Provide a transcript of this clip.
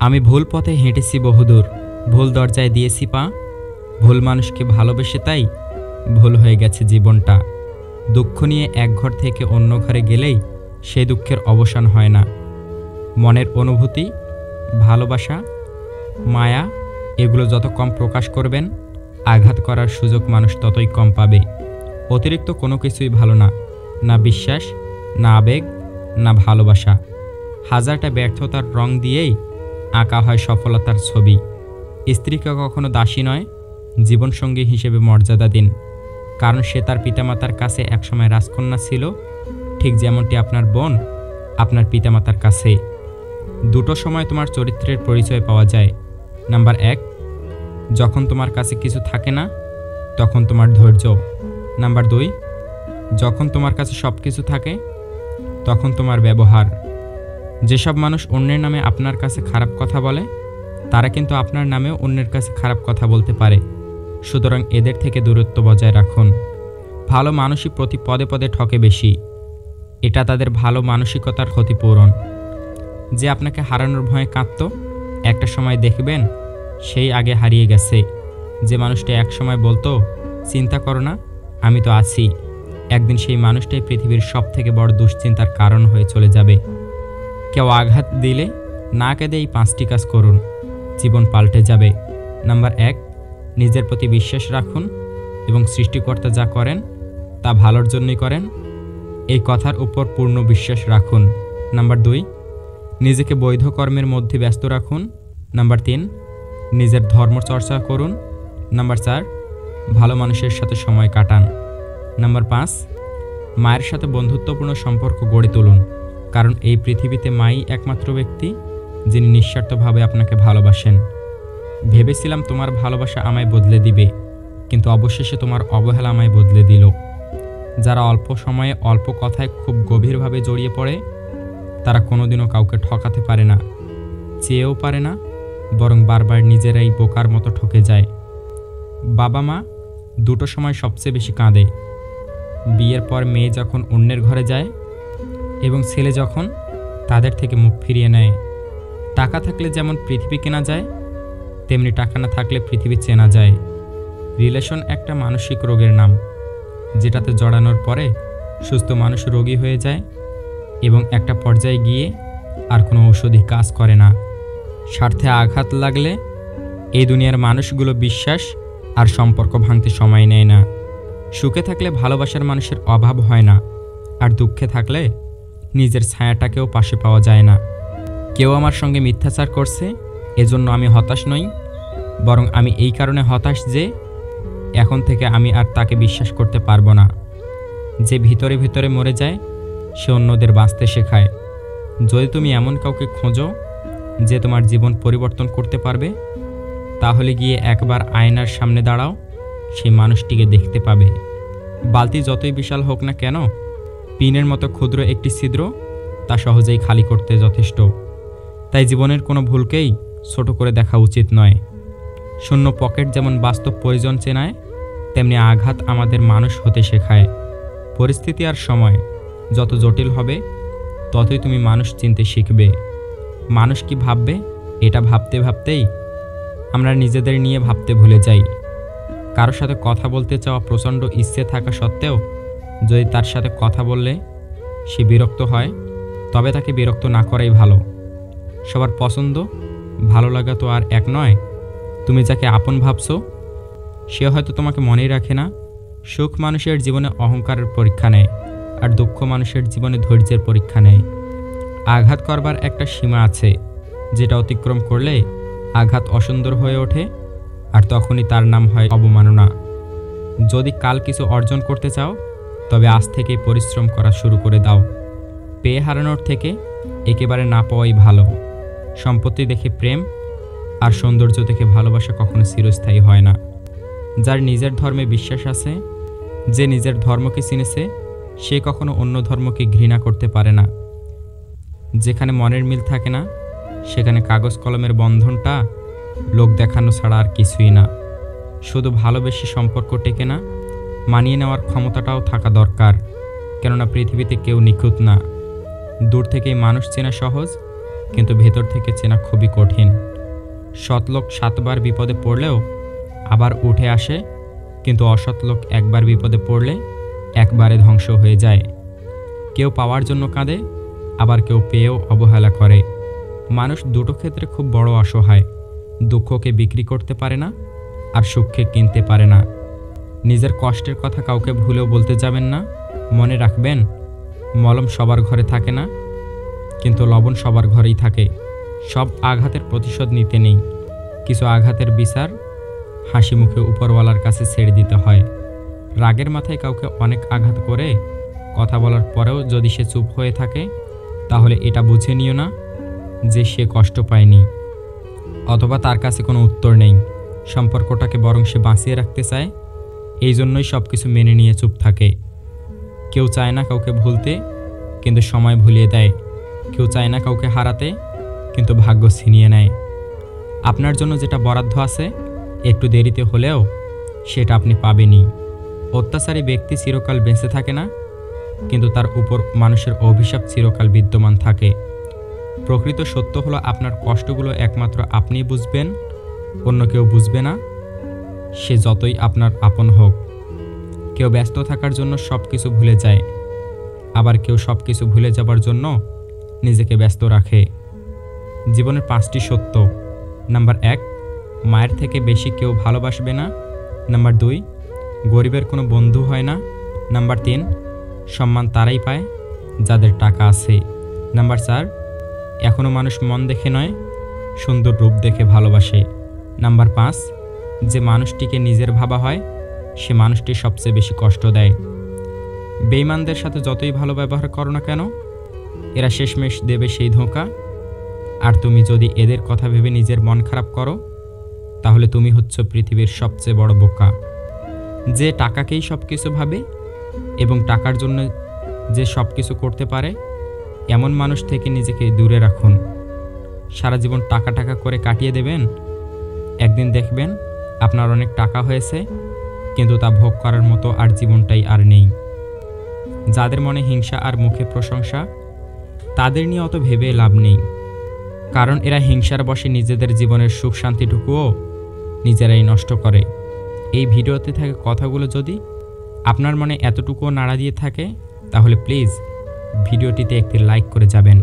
আমি ভুল পথে হেঁটেছি বহুদূর, ভুল দরজায় দিয়েছি পা, ভুল মানুষকে ভালোবেসে তাই ভুল হয়ে গেছে জীবনটা। দুঃখ নিয়ে এক ঘর থেকে অন্য ঘরে গেলেই সেই দুঃখের অবসান হয় না। মনের অনুভূতি, ভালোবাসা, মায়া এগুলো যত কম প্রকাশ করবেন, আঘাত করার সুযোগ মানুষ ততই কম পাবে। অতিরিক্ত কোনো কিছুই ভালো না, না বিশ্বাস, না আবেগ, না ভালোবাসা। হাজারটা ব্যর্থতার রং দিয়েই আঁকা হয় সফলতার ছবি। স্ত্রীকে কখনো দাসী নয়, জীবনসঙ্গী হিসেবে মর্যাদা দিন, কারণ সে তার পিতামাতার কাছে একসময় রাজকন্যা ছিল, ঠিক যেমনটি আপনার বোন আপনার পিতামাতার কাছে। দুটো সময় তোমার চরিত্রের পরিচয় পাওয়া যায়। নাম্বার 1, যখন তোমার কাছে কিছু থাকে না তখন তোমার ধৈর্য। নাম্বার 2, যখন তোমার কাছে সব কিছু থাকে তখন তোমার ব্যবহার। যেসব মানুষ অন্যের নামে আপনার কাছে খারাপ কথা বলে, তারা কিন্তু আপনার নামেও অন্যের কাছে খারাপ কথা বলতে পারে। সুতরাং এদের থেকে দূরত্ব বজায় রাখুন। ভালো মানুষই প্রতি পদে পদে ঠকে বেশি, এটা তাদের ভালো মানসিকতার ক্ষতিপূরণ। যে আপনাকে হারানোর ভয়ে কাঁদত, একটা সময় দেখবেন সেই আগে হারিয়ে গেছে। যে মানুষটা এক সময় বলতো চিন্তা করো না, আমি তো আছি, একদিন সেই মানুষটাই পৃথিবীর সবথেকে বড় দুশ্চিন্তার কারণ হয়ে চলে যাবে। কেউ আঘাত দিলে না কেঁদে এই 5টি কাজ করুন, জীবন পাল্টে যাবে। নাম্বার 1, নিজের প্রতি বিশ্বাস রাখুন এবং সৃষ্টিকর্তা যা করেন তা ভালোর জন্যই করেন, এই কথার উপর পূর্ণ বিশ্বাস রাখুন। নাম্বার 2, নিজেকে বৈধ কর্মের মধ্যে ব্যস্ত রাখুন। নাম্বার 3, নিজের ধর্ম চর্চা করুন। নাম্বার 4, ভালো মানুষের সাথে সময় কাটান। নাম্বার 5, মায়ের সাথে বন্ধুত্বপূর্ণ সম্পর্ক গড়ে তুলুন, কারণ এই পৃথিবীতে মাই একমাত্র ব্যক্তি যিনি নিঃস্বার্থভাবে আপনাকে ভালোবাসেন। ভেবেছিলাম তোমার ভালোবাসা আমায় বদলে দিবে, কিন্তু অবশেষে তোমার অবহেলা আমায় বদলে দিল। যারা অল্প সময়ে অল্প কথায় খুব গভীরভাবে জড়িয়ে পড়ে, তারা কোনোদিনও কাউকে ঠকাতে পারে না, চেয়েও পারে না, বরং বারবার নিজেরাই বোকার মতো ঠকে যায়। বাবা মা দুটো সময় সবচেয়ে বেশি কাঁদে, বিয়ের পর মেয়ে যখন অন্যের ঘরে যায় এবং ছেলে যখন তাদের থেকে মুখ ফিরিয়ে নেয়। টাকা থাকলে যেমন পৃথিবী কেনা যায়, তেমনি টাকা না থাকলে পৃথিবী চেনা যায়। রিলেশন একটা মানসিক রোগের নাম, যেটাতে জড়ানোর পরে সুস্থ মানুষ রোগী হয়ে যায় এবং একটা পর্যায়ে গিয়ে আর কোনো ঔষধই কাজ করে না। স্বার্থে আঘাত লাগলে এই দুনিয়ার মানুষগুলো বিশ্বাস আর সম্পর্ক ভাঙতে সময় নেয় না। সুখে থাকলে ভালোবাসার মানুষের অভাব হয় না, আর দুঃখে থাকলে নিজের ছায়াটাকেও পাশে পাওয়া যায় না। কেউ আমার সঙ্গে মিথ্যাচার করছে, এজন্য আমি হতাশ নই, বরং আমি এই কারণে হতাশ যে এখন থেকে আমি আর তাকে বিশ্বাস করতে পারবো না। যে ভিতরে ভিতরে মরে যায় সে অন্যদের বাঁচতে শেখায়। যদি তুমি এমন কাউকে খোঁজো যে তোমার জীবন পরিবর্তন করতে পারবে, তাহলে গিয়ে একবার আয়নার সামনে দাঁড়াও, সেই মানুষটিকে দেখতে পাবে। বালতি যতই বিশাল হোক না কেন, পিনের মতো ক্ষুদ্র একটি ছিদ্র তা সহজেই খালি করতে যথেষ্ট। তাই জীবনের কোনো ভুলকেই ছোট করে দেখা উচিত নয়। শূন্য পকেট যেমন বাস্তব প্রয়োজন চেনায়, তেমনি আঘাত আমাদের মানুষ হতে শেখায়। পরিস্থিতি আর সময় যত জটিল হবে, ততই তুমি মানুষ চিনতে শিখবে। মানুষ কি ভাববে এটা ভাবতে ভাবতেই আমরা নিজেদের নিয়ে ভাবতে ভুলে যাই। কারোর সাথে কথা বলতে চাওয়া প্রচণ্ড ইচ্ছে থাকা সত্ত্বেও যদি তার সাথে কথা বললে সে বিরক্ত হয়, তবে তাকে বিরক্ত না করাই ভালো। সবার পছন্দ ভালো লাগা তো আর এক নয়। তুমি যাকে আপন ভাবছো সে হয়তো তোমাকে মনেই রাখে না। সুখ মানুষের জীবনে অহংকারের পরীক্ষা নেয়, আর দুঃখ মানুষের জীবনে ধৈর্যের পরীক্ষা নেয়। আঘাত করবার একটা সীমা আছে, যেটা অতিক্রম করলে আঘাত অসুন্দর হয়ে ওঠে, আর তখনই তার নাম হয় অবমাননা। যদি কাল কিছু অর্জন করতে চাও, তবে আজ থেকেই পরিশ্রম করা শুরু করে দাও। পেয়ে হারানোর থেকে একেবারে না পাওয়াই ভালো। সম্পত্তি দেখে প্রেম আর সৌন্দর্য দেখে ভালোবাসা কখনো চিরস্থায়ী হয় না। যার নিজের ধর্মে বিশ্বাস আছে, যে নিজের ধর্মকে চিনেছে, সে কখনো অন্য ধর্মকে ঘৃণা করতে পারে না। যেখানে মনের মিল থাকে না, সেখানে কাগজ কলমের বন্ধনটা লোক দেখানো ছাড়া আর কিছুই না। শুধু ভালোবেসে সম্পর্ক টেকে না, মানিয়ে নেওয়ার ক্ষমতাটাও থাকা দরকার। কেননা পৃথিবীতে কেউ নিখুঁত না। দূর থেকেই মানুষ চেনা সহজ, কিন্তু ভেতর থেকে চেনা খুবই কঠিন। সৎ লোক 7 বার বিপদে পড়লেও আবার উঠে আসে, কিন্তু অসৎ লোক একবার বিপদে পড়লে একবারে ধ্বংস হয়ে যায়। কেউ পাওয়ার জন্য কাঁদে, আবার কেউ পেয়েও অবহেলা করে। মানুষ দুটো ক্ষেত্রে খুব বড় অসহায়। দুঃখকে বিক্রি করতে পারে না, আর সুখকে কিনতে পারে না। নিজের কষ্টের কথা কাউকে ভুলেও বলতে যাবেন না। মনে রাখবেন, মলম সবার ঘরে থাকে না, কিন্তু লবণ সবার ঘরেই থাকে। সব আঘাতের প্রতিশোধ নিতে নেই, কিছু আঘাতের বিচার হাসি মুখে উপরওয়ালার কাছে ছেড়ে দিতে হয়। রাগের মাথায় কাউকে অনেক আঘাত করে কথা বলার পরেও যদি সে চুপ হয়ে থাকে, তাহলে এটা বুঝে নিও না যে সে কষ্ট পায়নি, অথবা তার কাছে কোনো উত্তর নেই। সম্পর্কটাকে বরং সে বাঁচিয়ে রাখতে চায়, এই জন্যই সব কিছু মেনে নিয়ে চুপ থাকে। কেউ চায় না কাউকে ভুলতে, কিন্তু সময় ভুলিয়ে দেয়। কেউ চায় না কাউকে হারাতে, কিন্তু ভাগ্য ছিনিয়ে নেয়। আপনার জন্য যেটা বরাদ্দ আছে, একটু দেরিতে হলেও সেটা আপনি পাবেনই। অত্যাচারী ব্যক্তি চিরকাল বেঁচে থাকে না, কিন্তু তার উপর মানুষের অভিশাপ চিরকাল বিদ্যমান থাকে। প্রকৃত সত্য হলো, আপনার কষ্টগুলো একমাত্র আপনিই বুঝবেন, অন্য কেউ বুঝবে না, সে যতই আপনার আপন হোক। কেউ ব্যস্ত থাকার জন্য সব কিছু ভুলে যায়, আবার কেউ সব কিছু ভুলে যাবার জন্য নিজেকে ব্যস্ত রাখে। জীবনের 5টি সত্য। নাম্বার 1, মায়ের থেকে বেশি কেউ ভালোবাসবে না। নাম্বার 2, গরিবের কোনো বন্ধু হয় না। নাম্বার 3, সম্মান তারাই পায় যাদের টাকা আছে। নাম্বার 4, এখনও মানুষ মন দেখে নয়, সুন্দর রূপ দেখে ভালোবাসে। নাম্বার 5, যে মানুষটিকে নিজের ভাবা হয়, সে মানুষটি সবচেয়ে বেশি কষ্ট দেয়। বেঈমানদের সাথে যতই ভালো ব্যবহার করো না কেন, এরা শেষমেশ দেবে সেই ধোঁকা। আর তুমি যদি এদের কথা ভেবে নিজের মন খারাপ করো, তাহলে তুমি হচ্ছ পৃথিবীর সবচেয়ে বড় বোকা। যে টাকাকেই সব কিছু ভাবে এবং টাকার জন্য যে সব কিছু করতে পারে, এমন মানুষ থেকে নিজেকে দূরে রাখুন। সারা জীবন টাকা টাকা করে কাটিয়ে দেবেন, একদিন দেখবেন আপনার অনেক টাকা হয়েছে, কিন্তু তা ভোগ করার মতো আর জীবনটাই আর নেই। যাদের মনে হিংসা আর মুখে প্রশংসা, তাদের নিয়ে অত ভেবে লাভ নেই, কারণ এরা হিংসার বশে নিজেদের জীবনের সুখ শান্তিটুকুও নিজেরাই নষ্ট করে। এই ভিডিওতে থাকা কথাগুলো যদি আপনার মনে এতটুকুও নাড়া দিয়ে থাকে, তাহলে প্লিজ ভিডিওটিতে একটি লাইক করে যাবেন।